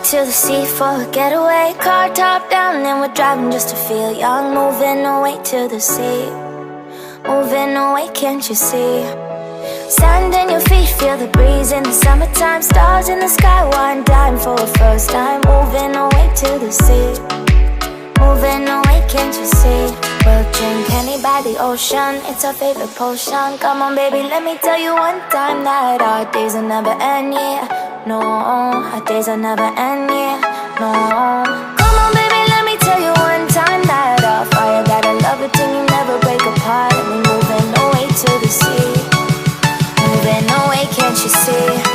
to the sea for a getaway. Car top down and we're driving just to feel young. Moving away to the sea, moving away, can't you see? Sand in your feet, feel the breeze in the summertime. Stars in the sky, one dime for a first time. Moving away to the sea, moving away, can't you see? We'll drink honey by the ocean, it's our favorite potion. Come on baby, let me tell you one time that our days will never end, yeah. No, our days will never end, yeah. No. Come on baby, let me tell you one time that our fire got a love it till you never break apart. And we moving away to the sea, moving away, can't you see?